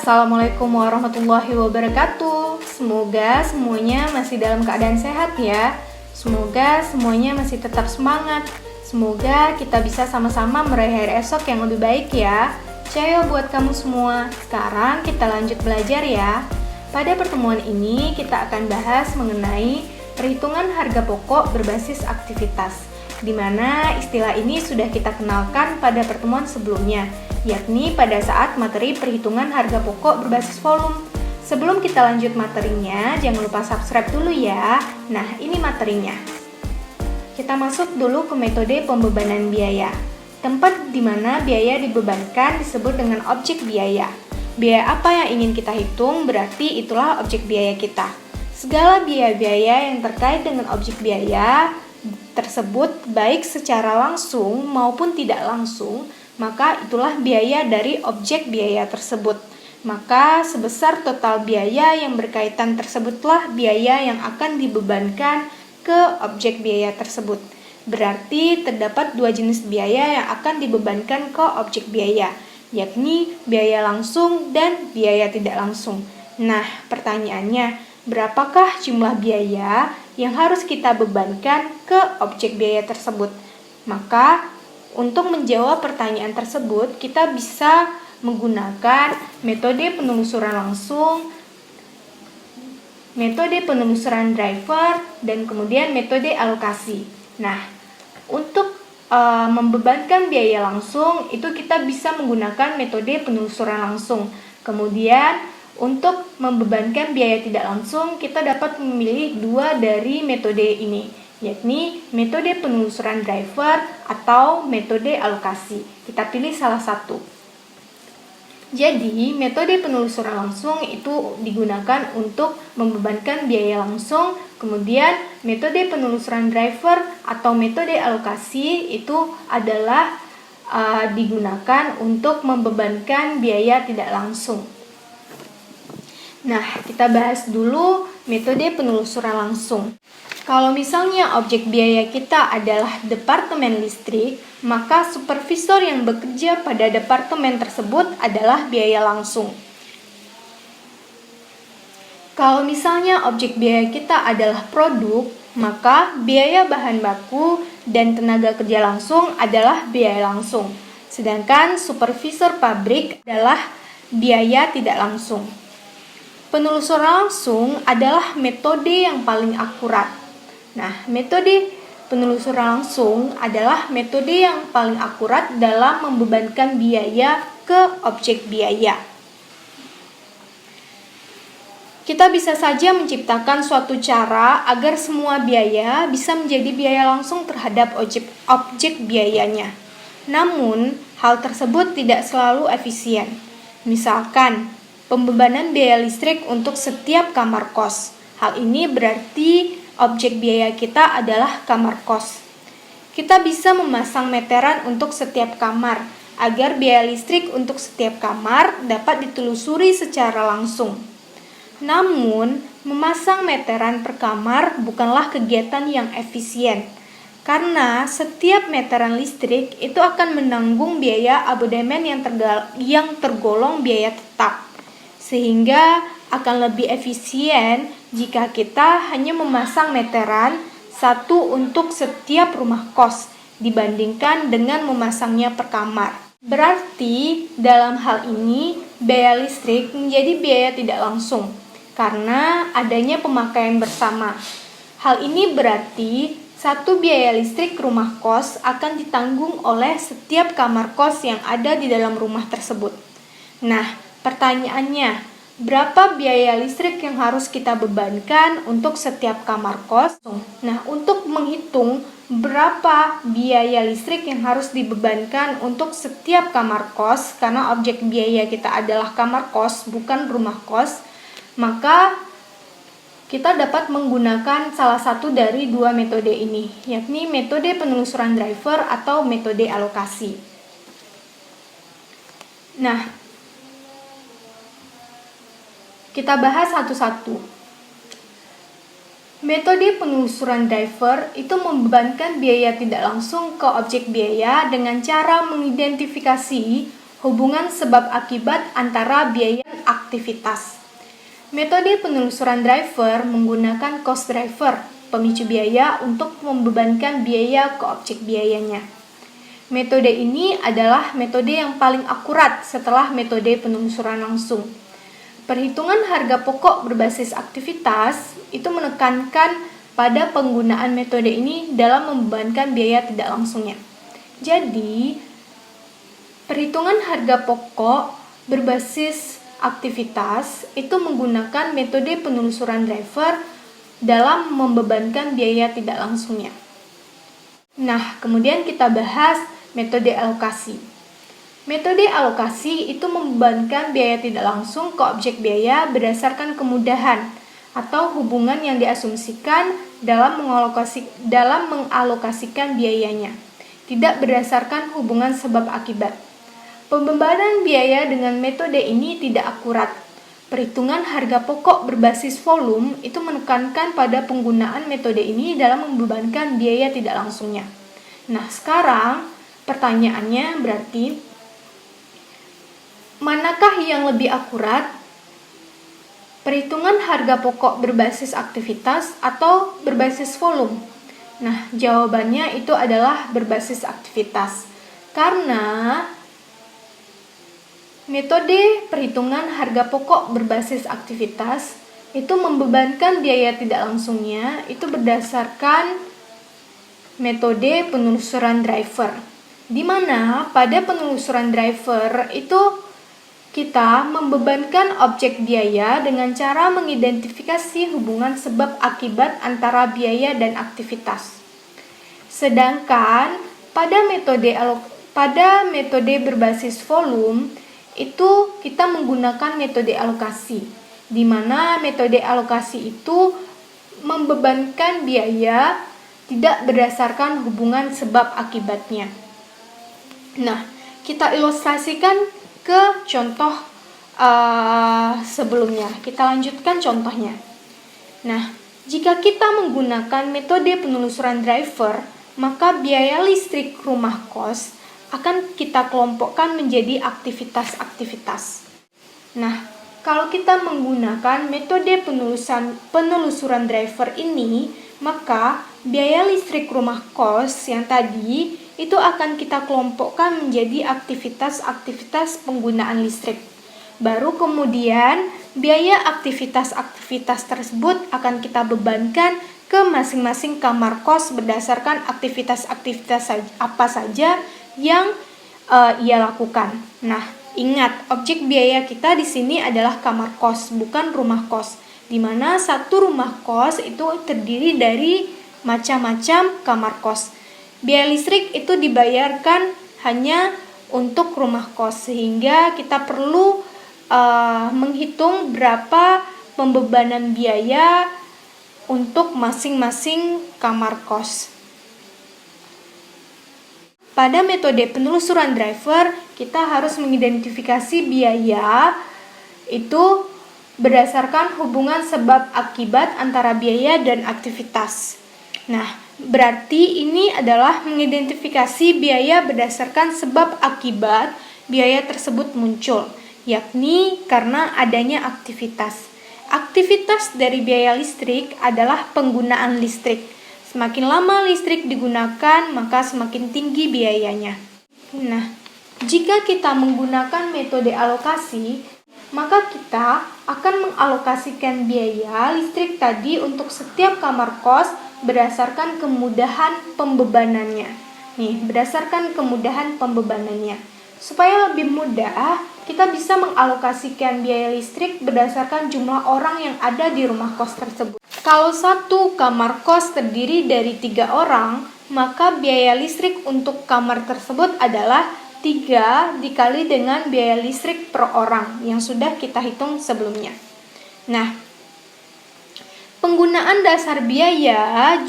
Assalamualaikum warahmatullahi wabarakatuh. Semoga semuanya masih dalam keadaan sehat ya. Semoga semuanya masih tetap semangat. Semoga kita bisa sama-sama meraih hari esok yang lebih baik ya. Cayo buat kamu semua. Sekarang kita lanjut belajar ya. Pada pertemuan ini kita akan bahas mengenai perhitungan harga pokok berbasis aktivitas, di mana istilah ini sudah kita kenalkan pada pertemuan sebelumnya, yakni pada saat materi perhitungan harga pokok berbasis volume. Sebelum kita lanjut materinya, jangan lupa subscribe dulu ya. Nah, ini materinya. Kita masuk dulu ke metode pembebanan biaya. Tempat di mana biaya dibebankan disebut dengan objek biaya. Biaya apa yang ingin kita hitung, berarti itulah objek biaya kita. Segala biaya-biaya yang terkait dengan objek biaya tersebut baik secara langsung maupun tidak langsung, maka itulah biaya dari objek biaya tersebut. Maka sebesar total biaya yang berkaitan tersebutlah biaya yang akan dibebankan ke objek biaya tersebut. Berarti terdapat dua jenis biaya yang akan dibebankan ke objek biaya, yakni biaya langsung dan biaya tidak langsung. Nah, pertanyaannya, berapakah jumlah biaya yang harus kita bebankan ke objek biaya tersebut? Maka, untuk menjawab pertanyaan tersebut, kita bisa menggunakan metode penelusuran langsung, metode penelusuran driver, dan kemudian metode alokasi. Nah, untuk membebankan biaya langsung, itu kita bisa menggunakan metode penelusuran langsung. Kemudian, untuk membebankan biaya tidak langsung, kita dapat memilih dua dari metode ini, yakni metode penelusuran driver atau metode alokasi. Kita pilih salah satu. Jadi, metode penelusuran langsung itu digunakan untuk membebankan biaya langsung, kemudian metode penelusuran driver atau metode alokasi itu adalah digunakan untuk membebankan biaya tidak langsung. Nah, kita bahas dulu metode penelusuran langsung. Kalau misalnya objek biaya kita adalah departemen listrik, maka supervisor yang bekerja pada departemen tersebut adalah biaya langsung. Kalau misalnya objek biaya kita adalah produk, maka biaya bahan baku dan tenaga kerja langsung adalah biaya langsung. Sedangkan supervisor pabrik adalah biaya tidak langsung. Penelusuran langsung adalah metode yang paling akurat. Nah, metode penelusuran langsung adalah metode yang paling akurat dalam membebankan biaya ke objek biaya. Kita bisa saja menciptakan suatu cara agar semua biaya bisa menjadi biaya langsung terhadap objek biayanya. Namun, hal tersebut tidak selalu efisien. Misalkan, pembebanan biaya listrik untuk setiap kamar kos. Hal ini berarti objek biaya kita adalah kamar kos. Kita bisa memasang meteran untuk setiap kamar, agar biaya listrik untuk setiap kamar dapat ditelusuri secara langsung. Namun, memasang meteran per kamar bukanlah kegiatan yang efisien, karena setiap meteran listrik itu akan menanggung biaya abodemen yang tergolong biaya tetap. Sehingga akan lebih efisien jika kita hanya memasang meteran satu untuk setiap rumah kos dibandingkan dengan memasangnya per kamar. Berarti dalam hal ini biaya listrik menjadi biaya tidak langsung karena adanya pemakaian bersama. Hal ini berarti satu biaya listrik rumah kos akan ditanggung oleh setiap kamar kos yang ada di dalam rumah tersebut. Nah, pertanyaannya, berapa biaya listrik yang harus kita bebankan untuk setiap kamar kos? Nah, untuk menghitung berapa biaya listrik yang harus dibebankan untuk setiap kamar kos, karena objek biaya kita adalah kamar kos, bukan rumah kos, maka kita dapat menggunakan salah satu dari dua metode ini, yakni metode penelusuran driver atau metode alokasi. Nah, kita bahas satu-satu. Metode penelusuran driver itu membebankan biaya tidak langsung ke objek biaya dengan cara mengidentifikasi hubungan sebab akibat antara biaya dan aktivitas. Metode penelusuran driver menggunakan cost driver, pemicu biaya untuk membebankan biaya ke objek biayanya. Metode ini adalah metode yang paling akurat setelah metode penelusuran langsung. Perhitungan harga pokok berbasis aktivitas itu menekankan pada penggunaan metode ini dalam membebankan biaya tidak langsungnya. Jadi, perhitungan harga pokok berbasis aktivitas itu menggunakan metode penelusuran driver dalam membebankan biaya tidak langsungnya. Nah, kemudian kita bahas metode alokasi. Metode alokasi itu membebankan biaya tidak langsung ke objek biaya berdasarkan kemudahan atau hubungan yang diasumsikan dalam mengalokasikan biayanya, tidak berdasarkan hubungan sebab akibat. Pembebanan biaya dengan metode ini tidak akurat. Perhitungan harga pokok berbasis volume itu menekankan pada penggunaan metode ini dalam membebankan biaya tidak langsungnya. Nah, sekarang pertanyaannya berarti, manakah yang lebih akurat? Perhitungan harga pokok berbasis aktivitas atau berbasis volume? Nah, jawabannya itu adalah berbasis aktivitas. Karena metode perhitungan harga pokok berbasis aktivitas itu membebankan biaya tidak langsungnya itu berdasarkan metode penelusuran driver. Di mana pada penelusuran driver itu kita membebankan objek biaya dengan cara mengidentifikasi hubungan sebab akibat antara biaya dan aktivitas. Sedangkan pada metode berbasis volume itu kita menggunakan metode alokasi, di mana metode alokasi itu membebankan biaya tidak berdasarkan hubungan sebab akibatnya. Nah, kita ilustrasikan ke contoh sebelumnya. Kita lanjutkan contohnya. Nah, jika kita menggunakan metode penelusuran driver, maka biaya listrik rumah kos akan kita kelompokkan menjadi aktivitas-aktivitas. Nah, kalau kita menggunakan metode penelusuran driver ini, maka biaya listrik rumah kos yang tadi itu akan kita kelompokkan menjadi aktivitas-aktivitas penggunaan listrik. Baru kemudian biaya aktivitas-aktivitas tersebut akan kita bebankan ke masing-masing kamar kos berdasarkan aktivitas-aktivitas apa saja yang ia lakukan. Nah, ingat, objek biaya kita di sini adalah kamar kos, bukan rumah kos. Di mana satu rumah kos itu terdiri dari macam-macam kamar kos. Biaya listrik itu dibayarkan hanya untuk rumah kos, sehingga kita perlu menghitung berapa pembebanan biaya untuk masing-masing kamar kos. Pada metode penelusuran driver, kita harus mengidentifikasi biaya itu berdasarkan hubungan sebab akibat antara biaya dan aktivitas. Nah, berarti ini adalah mengidentifikasi biaya berdasarkan sebab akibat biaya tersebut muncul, yakni karena adanya aktivitas. Aktivitas dari biaya listrik adalah penggunaan listrik. Semakin lama listrik digunakan, maka semakin tinggi biayanya. Nah, jika kita menggunakan metode alokasi, maka kita akan mengalokasikan biaya listrik tadi untuk setiap kamar kos berdasarkan kemudahan pembebanannya. Berdasarkan kemudahan pembebanannya. Supaya lebih mudah, kita bisa mengalokasikan biaya listrik berdasarkan jumlah orang yang ada di rumah kos tersebut. Kalau satu kamar kos terdiri dari 3 orang, maka biaya listrik untuk kamar tersebut adalah 3 dikali dengan biaya listrik per orang yang sudah kita hitung sebelumnya. Nah, penggunaan dasar biaya,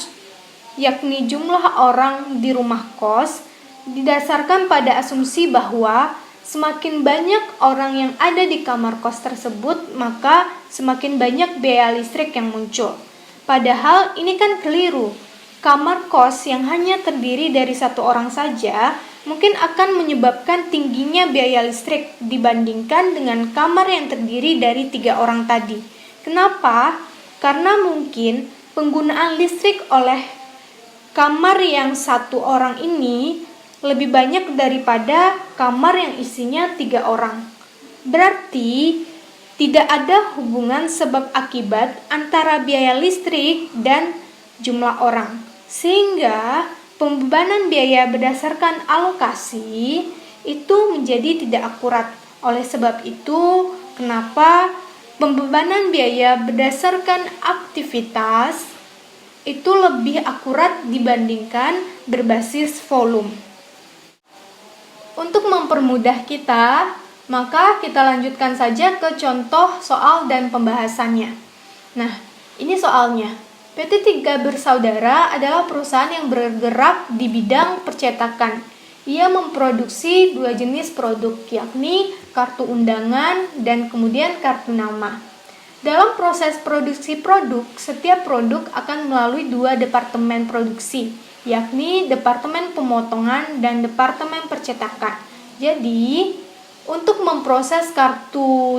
yakni jumlah orang di rumah kos, didasarkan pada asumsi bahwa semakin banyak orang yang ada di kamar kos tersebut, maka semakin banyak biaya listrik yang muncul. Padahal ini kan keliru. Kamar kos yang hanya terdiri dari 1 orang saja mungkin akan menyebabkan tingginya biaya listrik dibandingkan dengan kamar yang terdiri dari 3 orang tadi. Kenapa? Karena mungkin penggunaan listrik oleh kamar yang 1 orang ini lebih banyak daripada kamar yang isinya 3 orang. Berarti tidak ada hubungan sebab akibat antara biaya listrik dan jumlah orang. Sehingga pembebanan biaya berdasarkan alokasi itu menjadi tidak akurat. Oleh sebab itu, kenapa pembebanan biaya berdasarkan aktivitas itu lebih akurat dibandingkan berbasis volume. Untuk mempermudah kita, maka kita lanjutkan saja ke contoh soal dan pembahasannya. Nah, ini soalnya. PT Tiga Bersaudara adalah perusahaan yang bergerak di bidang percetakan. Ia memproduksi 2 jenis produk, yakni kartu undangan dan kemudian kartu nama. Dalam proses produksi produk, setiap produk akan melalui 2 departemen produksi, yakni Departemen Pemotongan dan Departemen Percetakan. Jadi, untuk memproses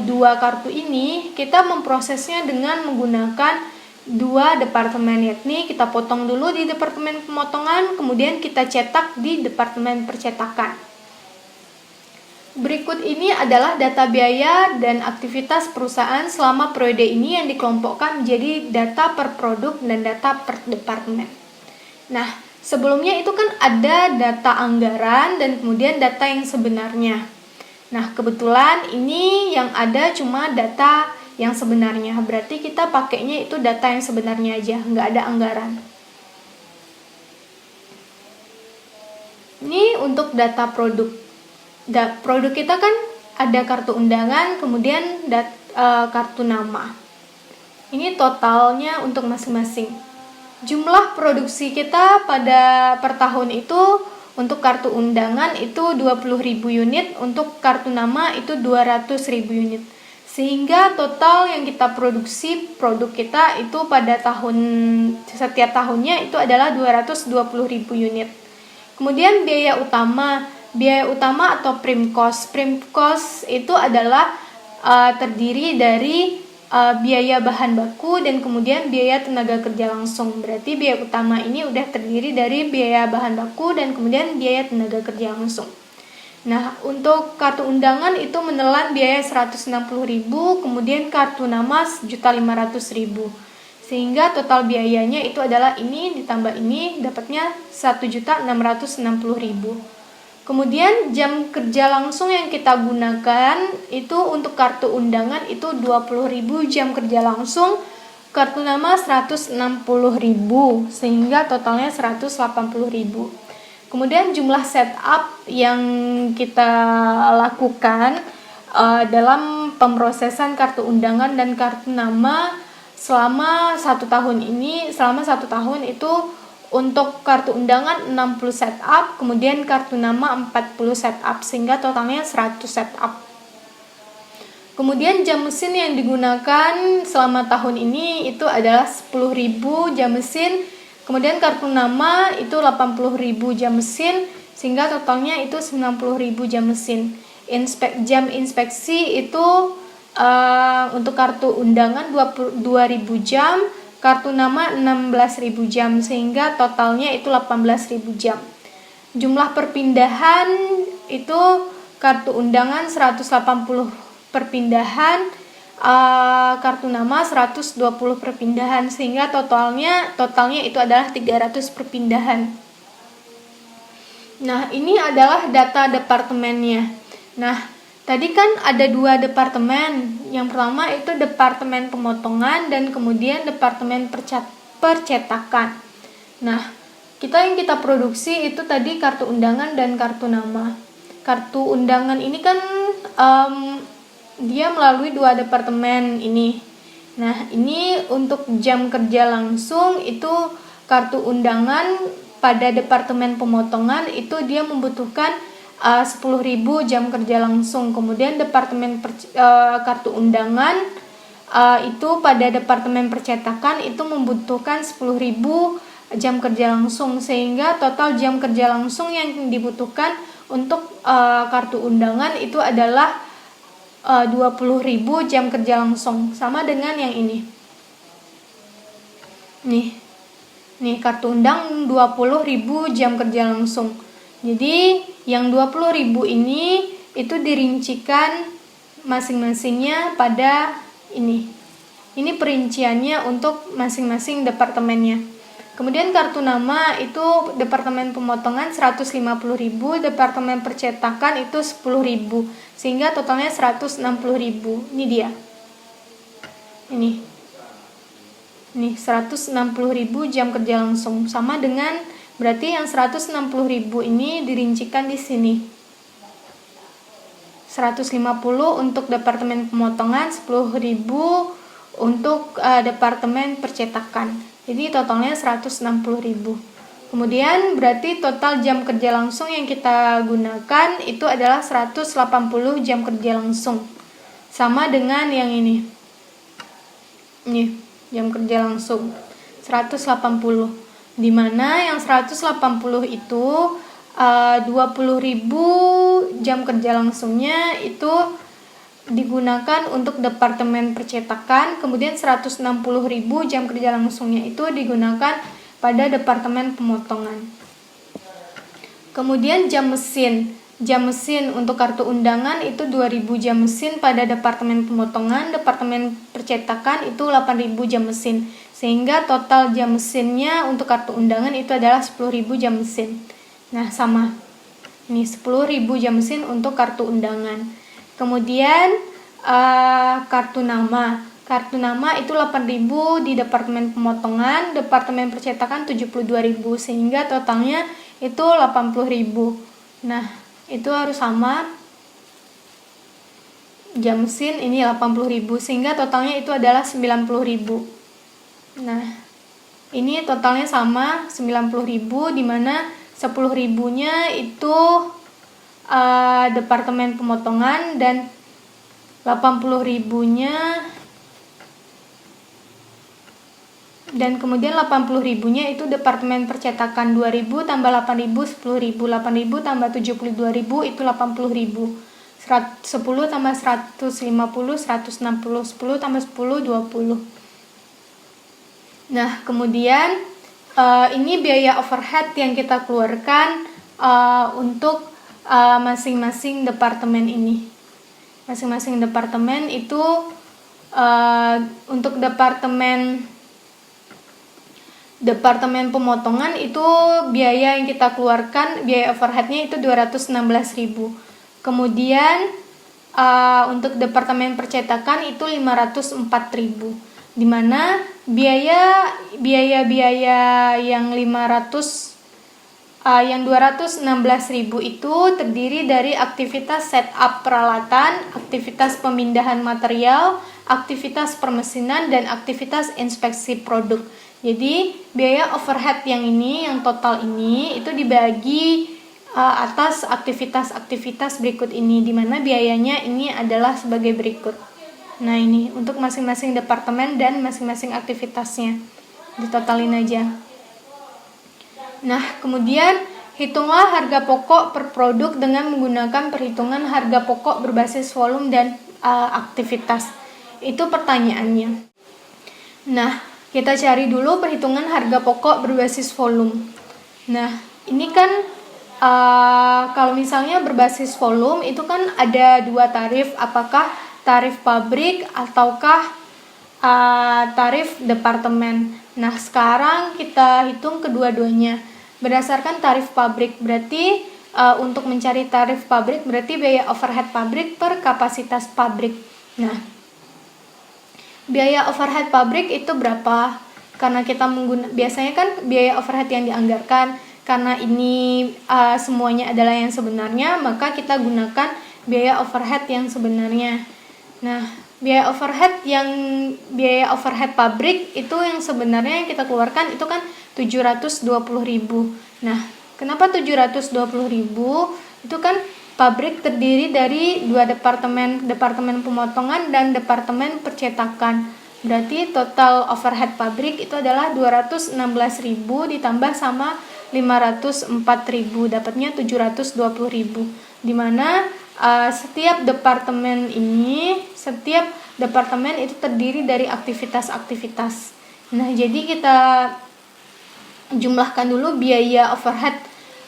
dua kartu ini, kita memprosesnya dengan menggunakan 2 departemen, yakni kita potong dulu di Departemen Pemotongan, kemudian kita cetak di Departemen Percetakan. Berikut ini adalah data biaya dan aktivitas perusahaan selama periode ini yang dikelompokkan menjadi data per produk dan data per departemen. Nah, sebelumnya itu kan ada data anggaran dan kemudian data yang sebenarnya. Nah, kebetulan ini yang ada cuma data yang sebenarnya. Berarti kita pakainya itu data yang sebenarnya aja, nggak ada anggaran. Ini untuk data produk. Produk kita kan ada kartu undangan, kemudian kartu nama. Ini totalnya untuk masing-masing. Jumlah produksi kita pada per tahun itu untuk kartu undangan itu 20.000 unit, untuk kartu nama itu 200.000 unit. Sehingga total yang kita produksi produk kita itu pada setiap tahunnya itu adalah 220.000 unit. Kemudian biaya utama atau prim cost. Prim cost itu adalah terdiri dari biaya bahan baku dan kemudian biaya tenaga kerja langsung. Berarti biaya utama ini udah terdiri dari biaya bahan baku dan kemudian biaya tenaga kerja langsung. Nah, untuk kartu undangan itu menelan biaya 160.000, kemudian kartu nama 1.500.000. Sehingga total biayanya itu adalah ini ditambah ini dapatnya 1.660.000. Kemudian jam kerja langsung yang kita gunakan itu untuk kartu undangan itu 20.000 jam kerja langsung, kartu nama 160.000 sehingga totalnya 180.000. Kemudian jumlah setup yang kita lakukan dalam pemrosesan kartu undangan dan kartu nama selama 1 tahun itu untuk kartu undangan 60 setup, kemudian kartu nama 40 setup, sehingga totalnya 100 setup. Kemudian jam mesin yang digunakan selama tahun ini itu adalah 10.000 jam mesin, kemudian kartu nama itu 80.000 jam mesin, sehingga totalnya itu 90.000 jam mesin. Jam inspeksi itu untuk kartu undangan 2.000 jam, kartu nama 16.000 jam, sehingga totalnya itu 18.000 jam. Jumlah perpindahan itu kartu undangan 180 perpindahan, kartu nama 120 perpindahan, sehingga totalnya itu adalah 300 perpindahan. Nah, ini adalah data departemennya. Nah, tadi kan ada 2 departemen. Yang pertama itu Departemen Pemotongan dan kemudian Departemen Percetakan. Nah, yang kita produksi itu tadi kartu undangan dan kartu nama. Kartu undangan ini kan dia melalui 2 departemen ini. Nah, ini untuk jam kerja langsung itu kartu undangan pada Departemen Pemotongan itu dia membutuhkan 10.000 jam kerja langsung. Kemudian Departemen kartu undangan itu pada Departemen Percetakan itu membutuhkan 10.000 jam kerja langsung, sehingga total jam kerja langsung yang dibutuhkan untuk kartu undangan itu adalah 20.000 jam kerja langsung, sama dengan yang ini. Nih kartu undang 20.000 jam kerja langsung. Jadi yang 20.000 ini itu dirincikan masing-masingnya pada ini. Ini perinciannya untuk masing-masing departemennya. Kemudian kartu nama itu departemen pemotongan 150.000, departemen percetakan itu 10.000, sehingga totalnya 160.000. Ini dia. Ini 160.000 jam kerja langsung, sama dengan berarti yang 160.000 ini dirincikan di sini. 150 untuk departemen pemotongan, 10.000 untuk departemen percetakan. Jadi totalnya 160.000. Kemudian berarti total jam kerja langsung yang kita gunakan itu adalah 180 jam kerja langsung. Sama dengan yang ini. Nih, jam kerja langsung 180. Di mana yang 180 itu 20.000 jam kerja langsungnya itu digunakan untuk departemen percetakan, kemudian 160.000 jam kerja langsungnya itu digunakan pada departemen pemotongan. Kemudian jam mesin untuk kartu undangan itu 2.000 jam mesin pada departemen pemotongan, departemen percetakan itu 8.000 jam mesin, sehingga total jam mesinnya untuk kartu undangan itu adalah 10.000 jam mesin. Nah, sama. Ini 10.000 jam mesin untuk kartu undangan. Kemudian kartu nama itu 8.000 di departemen pemotongan, departemen percetakan 72.000, sehingga totalnya itu 80.000. Nah, itu harus sama. Jam mesin ini 80.000, sehingga totalnya itu adalah 90.000. Nah, ini totalnya sama 90.000, di mana 10.000-nya itu departemen pemotongan dan 80.000-nya dan kemudian 80.000-nya itu departemen percetakan. 2.000 tambah 8.000 10.000, 8.000 tambah 72.000 itu 80.000. 10 tambah 150 160, 10 tambah 10 20. Nah, kemudian ini biaya overhead yang kita keluarkan untuk masing-masing departemen ini. Masing-masing departemen itu untuk departemen pemotongan itu biaya yang kita keluarkan, biaya overheadnya itu 216.000. Kemudian untuk departemen percetakan itu 504.000. Di mana biaya yang 216.000 itu terdiri dari aktivitas setup peralatan, aktivitas pemindahan material, aktivitas permesinan, dan aktivitas inspeksi produk. Jadi biaya overhead yang total ini itu dibagi atas aktivitas-aktivitas berikut ini, di mana biayanya ini adalah sebagai berikut. Nah, ini untuk masing-masing departemen dan masing-masing aktivitasnya ditotalin aja. Nah, kemudian hitunglah harga pokok per produk dengan menggunakan perhitungan harga pokok berbasis volume dan aktivitas. Itu pertanyaannya. Nah, kita cari dulu perhitungan harga pokok berbasis volume. Nah, ini kan kalau misalnya berbasis volume itu kan ada dua tarif, apakah tarif pabrik ataukah tarif departemen. Nah, sekarang kita hitung kedua-duanya. Berdasarkan tarif pabrik, berarti untuk mencari tarif pabrik berarti biaya overhead pabrik per kapasitas pabrik. Nah, biaya overhead pabrik itu berapa? Karena kita biasanya kan biaya overhead yang dianggarkan, karena ini semuanya adalah yang sebenarnya, maka kita gunakan biaya overhead yang sebenarnya. Nah, biaya overhead pabrik itu yang sebenarnya yang kita keluarkan itu kan 720.000. Nah, kenapa 720.000? Itu kan pabrik terdiri dari dua departemen pemotongan dan departemen percetakan. Berarti total overhead pabrik itu adalah 216.000 ditambah sama 504.000, dapatnya 720.000. Dimana setiap departemen itu terdiri dari aktivitas-aktivitas. Nah, jadi kita jumlahkan dulu biaya overhead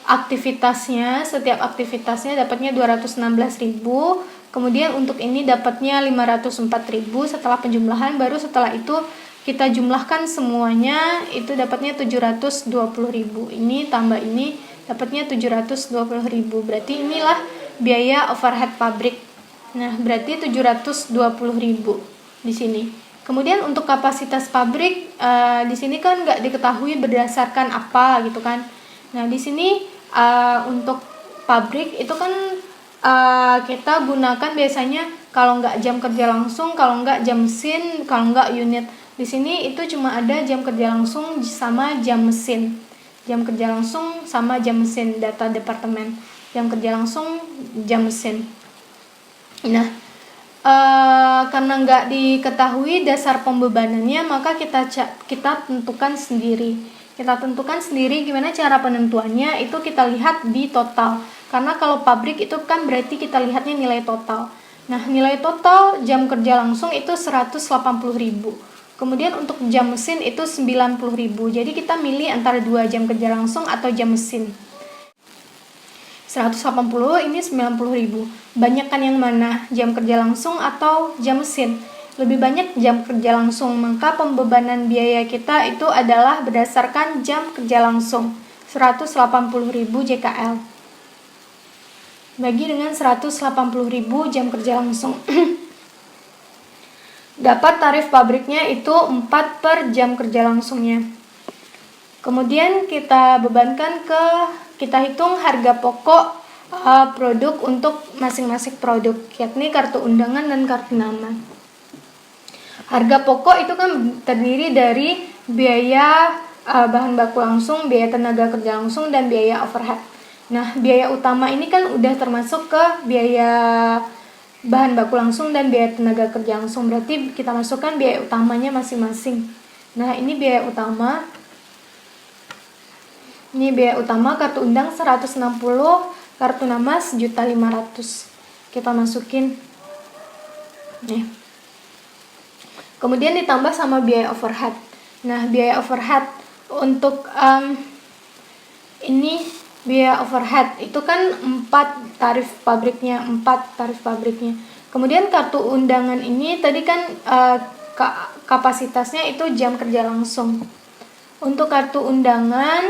aktivitasnya. Setiap aktivitasnya dapatnya 216.000. Kemudian untuk ini dapatnya 504.000 setelah penjumlahan. Baru setelah itu kita jumlahkan semuanya, itu dapatnya 720.000. Ini tambah ini dapatnya 720.000. Berarti inilah biaya overhead pabrik. Nah, berarti 720.000 di sini. Kemudian untuk kapasitas pabrik di sini kan nggak diketahui berdasarkan apa gitu kan. Nah, di sini untuk pabrik itu kan kita gunakan biasanya kalau nggak jam kerja langsung, kalau nggak jam mesin, kalau nggak unit. Di sini itu cuma ada jam kerja langsung sama jam mesin. Jam kerja langsung sama jam mesin, data departemen. Jam kerja langsung, jam mesin. Nah, karena nggak diketahui dasar pembebanannya, maka kita tentukan sendiri. Kita tentukan sendiri gimana cara penentuannya, itu kita lihat di total. Karena kalau pabrik itu kan berarti kita lihatnya nilai total. Nah, nilai total jam kerja langsung itu 180.000. Kemudian untuk jam mesin itu 90.000. Jadi kita milih antara 2 jam kerja langsung atau jam mesin. 180 ini 90.000. Banyakkan yang mana? Jam kerja langsung atau jam mesin? Lebih banyak jam kerja langsung, maka pembebanan biaya kita itu adalah berdasarkan jam kerja langsung. 180.000 JKL bagi dengan 180.000 jam kerja langsung. Dapat tarif pabriknya itu 4 per jam kerja langsungnya. Kemudian kita hitung harga pokok produk untuk masing-masing produk, yakni kartu undangan dan kartu nama. Harga pokok itu kan terdiri dari biaya bahan baku langsung, biaya tenaga kerja langsung, dan biaya overhead. Nah, biaya utama ini kan udah termasuk ke biaya bahan baku langsung dan biaya tenaga kerja langsung. Berarti kita masukkan biaya utamanya masing-masing. Nah, ini biaya utama. Ini biaya utama kartu undang 160, kartu nama 1.500.000. Kita masukin. Nih. Kemudian ditambah sama biaya overhead. Nah, biaya overhead untuk ini biaya overhead itu kan 4 tarif pabriknya. Kemudian kartu undangan ini tadi kan kapasitasnya itu jam kerja langsung. Untuk kartu undangan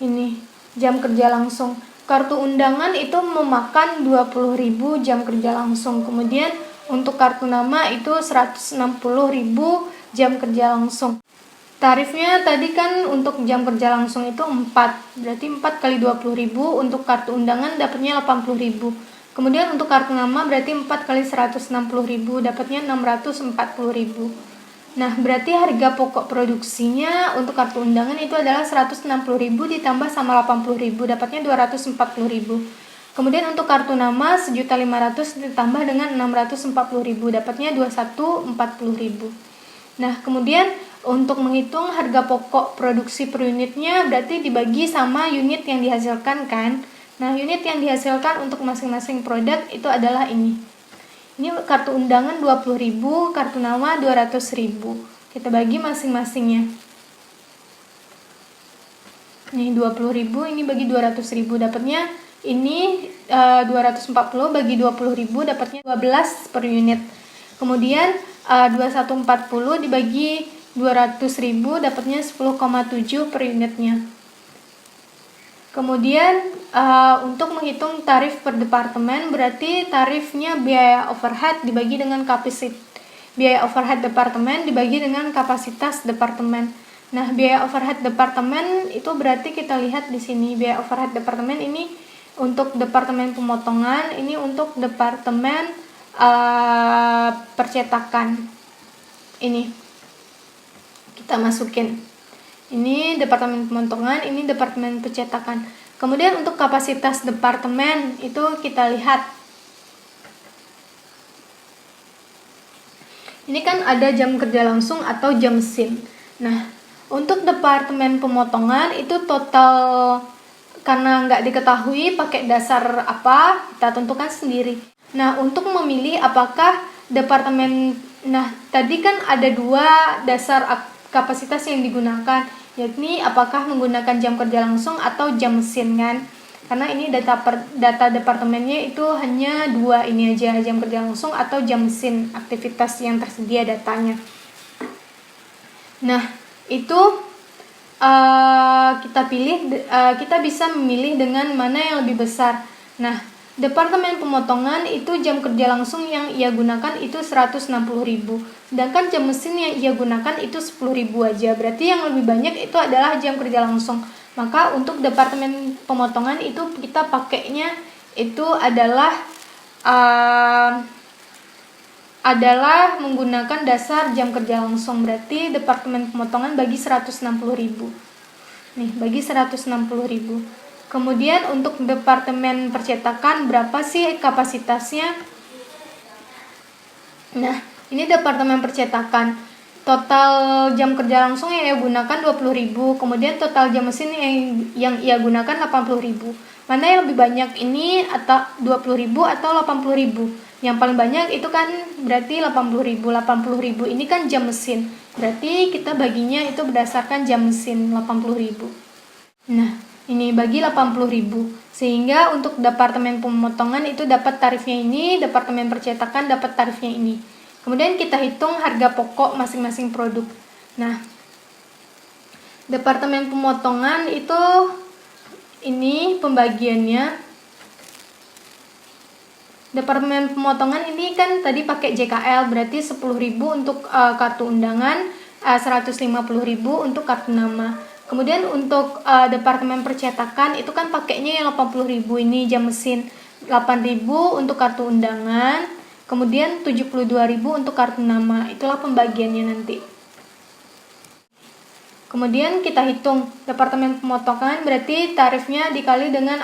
ini jam kerja langsung. Kartu undangan itu memakan 20.000 jam kerja langsung. Kemudian untuk kartu nama itu 160.000 jam kerja langsung. Tarifnya tadi kan untuk jam kerja langsung itu 4. Berarti 4 kali 20.000. Untuk kartu undangan dapatnya 80.000. Kemudian untuk kartu nama berarti 4 kali 160.000 dapatnya 640.000. Nah, berarti harga pokok produksinya untuk kartu undangan itu adalah 160.000 ditambah sama 80.000 dapatnya 240.000. Kemudian untuk kartu nama 1.500.000 ditambah dengan 640.000 dapatnya 240.000. Nah, kemudian untuk menghitung harga pokok produksi per unitnya berarti dibagi sama unit yang dihasilkan kan. Nah, unit yang dihasilkan untuk masing-masing produk itu adalah ini. Ini kartu undangan 20.000, kartu nama 200.000. Kita bagi masing-masingnya. Ini 20.000, ini bagi 200.000 dapatnya ini 240 bagi 20.000 dapatnya 12 per unit. Kemudian 2140 dibagi 200.000 dapatnya 10,7 per unitnya. Kemudian untuk menghitung tarif per departemen berarti tarifnya biaya overhead dibagi dengan biaya overhead departemen dibagi dengan kapasitas departemen. Nah, biaya overhead departemen itu berarti kita lihat di sini biaya overhead departemen ini untuk departemen pemotongan, ini untuk departemen percetakan. Ini kita masukin. Ini departemen pemotongan, ini departemen percetakan. Kemudian untuk kapasitas departemen itu kita lihat. Ini kan ada jam kerja langsung atau jam mesin. Nah, untuk departemen pemotongan itu total, karena nggak diketahui pakai dasar apa, kita tentukan sendiri. Nah, untuk memilih apakah tadi kan ada 2 dasar kapasitas yang digunakan, yakni apakah menggunakan jam kerja langsung atau jam mesin kan. Karena ini data departemennya itu hanya 2 ini aja, jam kerja langsung atau jam mesin, aktivitas yang tersedia datanya. Nah, itu kita bisa memilih dengan mana yang lebih besar. Nah, departemen pemotongan itu jam kerja langsung yang ia gunakan itu 160.000, sedangkan jam mesin yang ia gunakan itu 10.000 aja. Berarti yang lebih banyak itu adalah jam kerja langsung. Maka untuk departemen pemotongan itu kita pakainya itu adalah menggunakan dasar jam kerja langsung. Berarti departemen pemotongan bagi 160.000. Nih, bagi 160.000. Kemudian untuk departemen percetakan berapa sih kapasitasnya? Nah, ini departemen percetakan. Total jam kerja langsung yang ia gunakan 20.000, kemudian total jam mesin yang ia gunakan 80.000. Mana yang lebih banyak ini, atau 20.000 atau 80.000? Yang paling banyak itu kan berarti 80.000. 80.000 ini kan jam mesin. Berarti kita baginya itu berdasarkan jam mesin 80.000. Nah, ini bagi 80.000. Sehingga untuk departemen pemotongan itu dapat tarifnya ini, departemen percetakan dapat tarifnya ini. Kemudian kita hitung harga pokok masing-masing produk. Nah, departemen pemotongan itu ini pembagiannya. Departemen pemotongan ini kan tadi pakai JKL, berarti 10.000 untuk kartu undangan, 150.000 untuk kartu nama. Kemudian untuk departemen percetakan itu kan pakainya yang 80.000 ini jam mesin, 8.000 untuk kartu undangan, kemudian 72.000 untuk kartu nama. Itulah pembagiannya nanti. Kemudian kita hitung departemen pemotongan, berarti tarifnya dikali dengan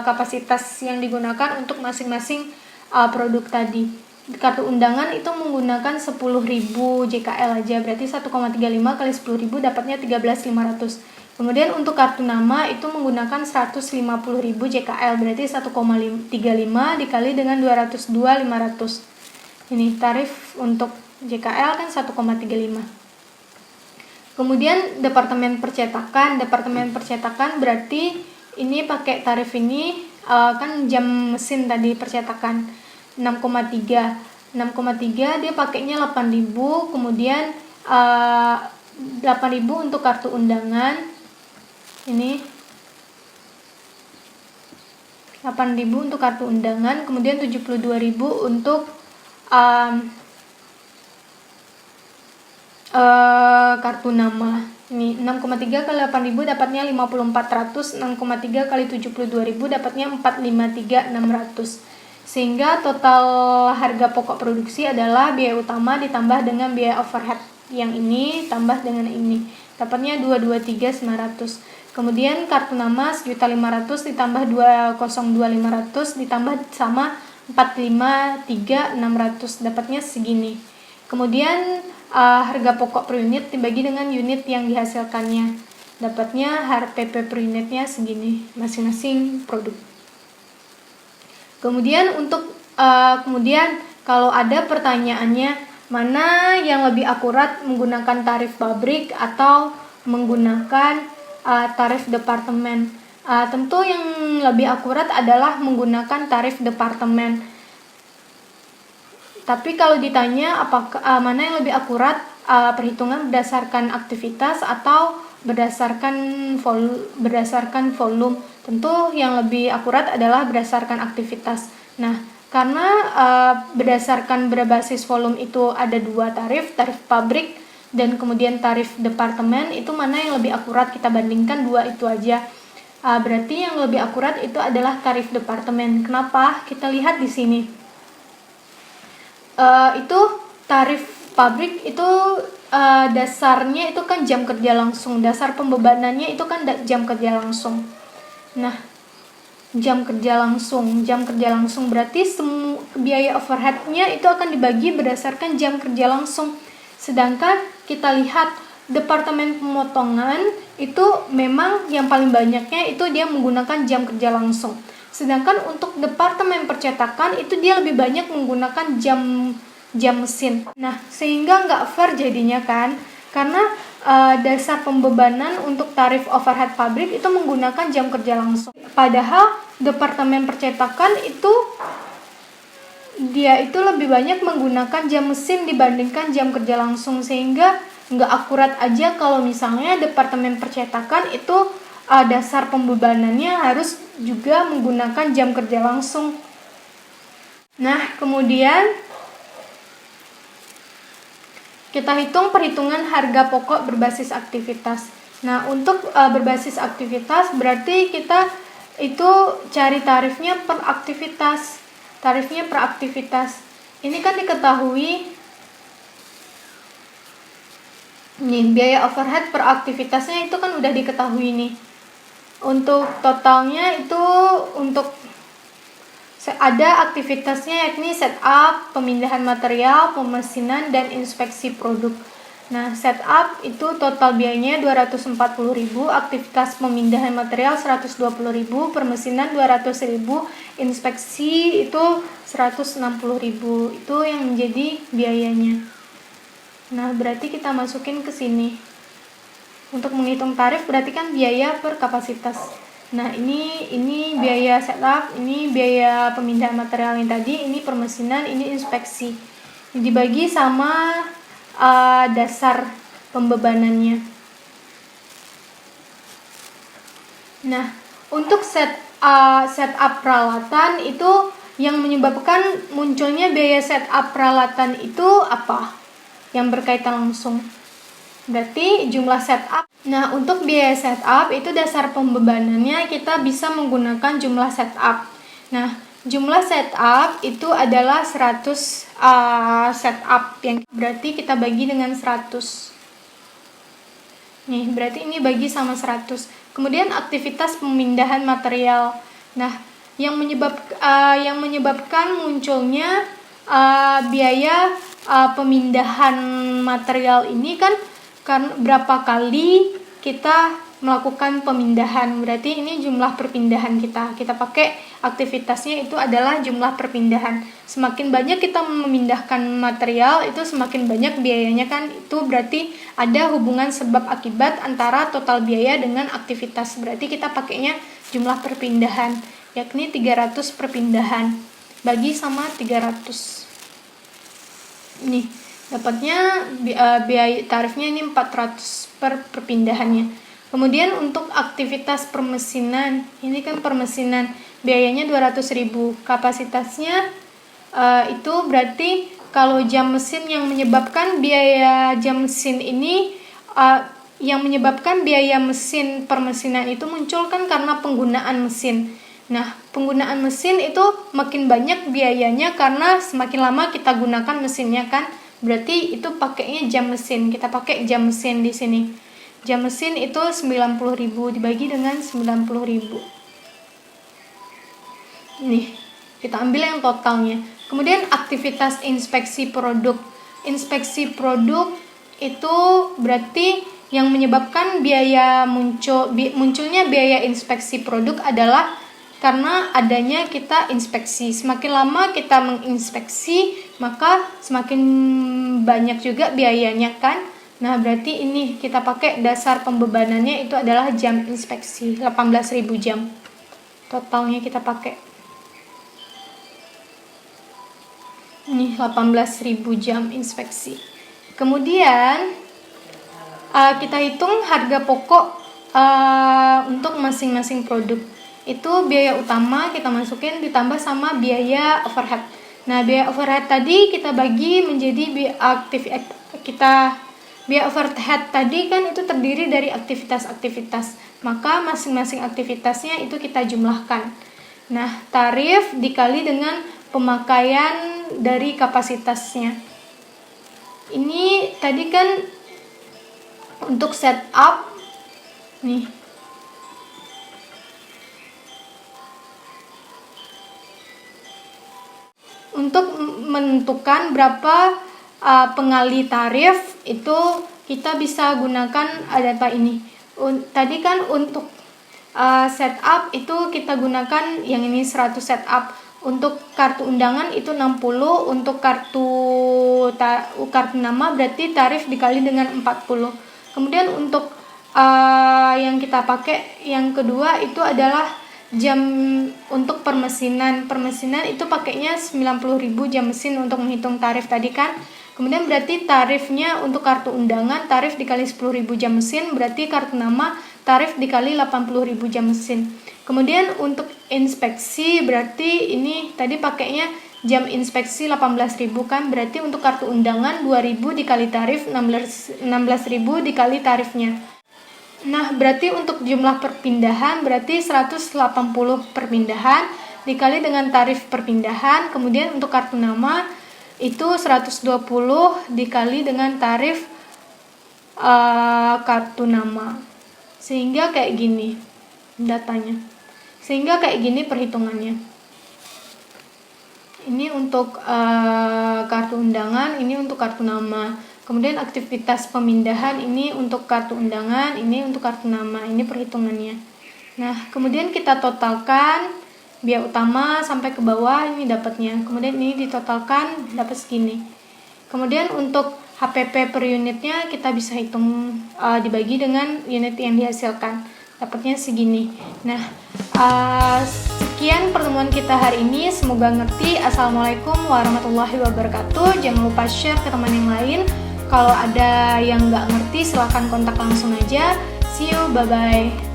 kapasitas yang digunakan untuk masing-masing produk tadi. Kartu undangan itu menggunakan 10.000 JKL aja, berarti 1,35 kali 10.000 dapatnya 13.500. Kemudian untuk kartu nama itu menggunakan 150.000 JKL, berarti 1,35 dikali dengan 202.500. Ini tarif untuk JKL kan 1,35. Kemudian departemen percetakan berarti ini pakai tarif ini kan jam mesin tadi percetakan 6,3 dia pakainya 8.000, kemudian 8.000 untuk kartu undangan. Ini 8.000 untuk kartu undangan, kemudian 72.000 untuk kartu nama. Ini 6,3 kali 8.000 dapatnya 5.400, 6,3 kali 72.000 dapatnya 453.600. Sehingga total harga pokok produksi adalah biaya utama ditambah dengan biaya overhead yang ini tambah dengan ini, dapatnya 223.900. Kemudian kartu nama 1.500.000 ditambah 202.500 ditambah sama 453.600, dapatnya segini. Kemudian harga pokok per unit dibagi dengan unit yang dihasilkannya, dapatnya PP per unitnya segini masing-masing produk. Kemudian kalau ada pertanyaannya mana yang lebih akurat, menggunakan tarif pabrik atau menggunakan tarif departemen? Tentu yang lebih akurat adalah menggunakan tarif departemen. Tapi kalau ditanya apakah mana yang lebih akurat, perhitungan berdasarkan aktivitas atau berdasarkan volume, tentu yang lebih akurat adalah berdasarkan aktivitas. Nah, karena berdasarkan berbasis volume itu ada 2 tarif pabrik dan kemudian tarif departemen, itu mana yang lebih akurat, kita bandingkan 2 itu aja. Berarti yang lebih akurat itu adalah tarif departemen. Kenapa? Kita lihat di sini. Itu tarif pabrik itu dasarnya itu kan jam kerja langsung, dasar pembebanannya itu kan jam kerja langsung. Nah, jam kerja langsung. Jam kerja langsung berarti biaya overhead-nya itu akan dibagi berdasarkan jam kerja langsung. Sedangkan kita lihat departemen pemotongan itu memang yang paling banyaknya itu dia menggunakan jam kerja langsung. Sedangkan untuk departemen percetakan itu dia lebih banyak menggunakan jam mesin. Nah, sehingga nggak fair jadinya kan, karena dasar pembebanan untuk tarif overhead pabrik itu menggunakan jam kerja langsung. Padahal departemen percetakan itu dia itu lebih banyak menggunakan jam mesin dibandingkan jam kerja langsung, sehingga nggak akurat aja kalau misalnya departemen percetakan itu dasar pembebanannya harus juga menggunakan jam kerja langsung. Nah, kemudian kita hitung perhitungan harga pokok berbasis aktivitas. Nah, untuk berbasis aktivitas berarti kita itu cari tarifnya per aktivitas. Tarifnya per aktivitas. Ini kan diketahui nih, biaya overhead per aktivitasnya itu kan udah diketahui nih. Untuk totalnya itu untuk ada aktivitasnya yakni setup, pemindahan material, pemesinan, dan inspeksi produk. Nah, setup itu total biayanya 240.000, aktivitas pemindahan material 120.000, permesinan 200.000, inspeksi itu 160.000. Itu yang menjadi biayanya. Nah, berarti kita masukin ke sini. Untuk menghitung tarif berarti kan biaya per kapasitas. Nah, ini biaya setup, ini biaya pemindahan material yang tadi, ini permesinan, ini inspeksi. Dibagi sama dasar pembebanannya. Nah, untuk setup peralatan itu yang menyebabkan munculnya biaya setup peralatan itu apa? Yang berkaitan langsung. Berarti jumlah setup. Nah, untuk biaya setup itu dasar pembebanannya kita bisa menggunakan jumlah setup. Nah, jumlah setup itu adalah 100 setup, yang berarti kita bagi dengan 100. Nih, berarti ini bagi sama 100. Kemudian aktivitas pemindahan material. Nah, yang menyebabkan munculnya biaya pemindahan material ini kan berapa kali kita melakukan pemindahan. Berarti ini jumlah perpindahan kita pakai aktivitasnya itu adalah jumlah perpindahan. Semakin banyak kita memindahkan material itu semakin banyak biayanya kan. Itu berarti ada hubungan sebab akibat antara total biaya dengan aktivitas. Berarti kita pakainya jumlah perpindahan, yakni 300 perpindahan bagi sama 300. Nih, dapatnya biaya tarifnya ini 400 per perpindahannya. Kemudian untuk aktivitas permesinan, ini kan permesinan biayanya 200.000, kapasitasnya itu berarti kalau jam mesin yang menyebabkan biaya jam mesin ini yang menyebabkan biaya mesin permesinan itu muncul kan karena penggunaan mesin. Nah, penggunaan mesin itu makin banyak biayanya karena semakin lama kita gunakan mesinnya kan. Berarti itu pakainya jam mesin. Kita pakai jam mesin di sini. Jam mesin itu 90.000 dibagi dengan 90.000. Nih, kita ambil yang totalnya. Kemudian aktivitas inspeksi produk. Inspeksi produk itu berarti yang menyebabkan munculnya biaya inspeksi produk adalah karena adanya kita inspeksi. Semakin lama kita menginspeksi, maka semakin banyak juga biayanya kan. Nah, berarti ini kita pakai dasar pembebanannya itu adalah jam inspeksi, 18.000 jam. Totalnya kita pakai. Ini 18.000 jam inspeksi. Kemudian kita hitung harga pokok untuk masing-masing produk. Itu biaya utama kita masukin ditambah sama biaya overhead. Nah, biaya overhead tadi kita bagi menjadi biaya overhead tadi kan itu terdiri dari aktivitas-aktivitas. Maka masing-masing aktivitasnya itu kita jumlahkan. Nah, tarif dikali dengan pemakaian dari kapasitasnya. Ini tadi kan untuk setup nih. Untuk menentukan berapa pengali tarif itu kita bisa gunakan data ini. Tadi kan untuk setup itu kita gunakan yang ini 100 setup. Untuk kartu undangan itu 60, untuk kartu nama berarti tarif dikali dengan 40. Kemudian untuk yang kita pakai yang kedua itu adalah jam untuk permesinan. Permesinan itu pakainya 90.000 jam mesin untuk menghitung tarif tadi kan. Kemudian berarti tarifnya untuk kartu undangan tarif dikali 10.000 jam mesin, berarti kartu nama tarif dikali 80.000 jam mesin. Kemudian untuk inspeksi berarti ini tadi pakainya jam inspeksi 18.000 kan, berarti untuk kartu undangan 2.000 dikali tarif 16.000 dikali tarifnya. Nah, berarti untuk jumlah perpindahan berarti 180 perpindahan dikali dengan tarif perpindahan. Kemudian untuk kartu nama itu 120 dikali dengan tarif kartu nama. Sehingga kayak gini datanya. Sehingga kayak gini perhitungannya. Ini untuk kartu undangan, ini untuk kartu nama. Kemudian aktivitas pemindahan ini untuk kartu undangan, ini untuk kartu nama. Ini perhitungannya. Nah, kemudian kita totalkan biaya utama sampai ke bawah, ini dapatnya. Kemudian ini ditotalkan dapat segini. Kemudian untuk HPP per unitnya kita bisa hitung dibagi dengan unit yang dihasilkan. Dapatnya segini. Nah, sekian pertemuan kita hari ini. Semoga ngerti. Assalamualaikum warahmatullahi wabarakatuh. Jangan lupa share ke teman yang lain. Kalau ada yang nggak ngerti silahkan kontak langsung aja. See you, bye-bye.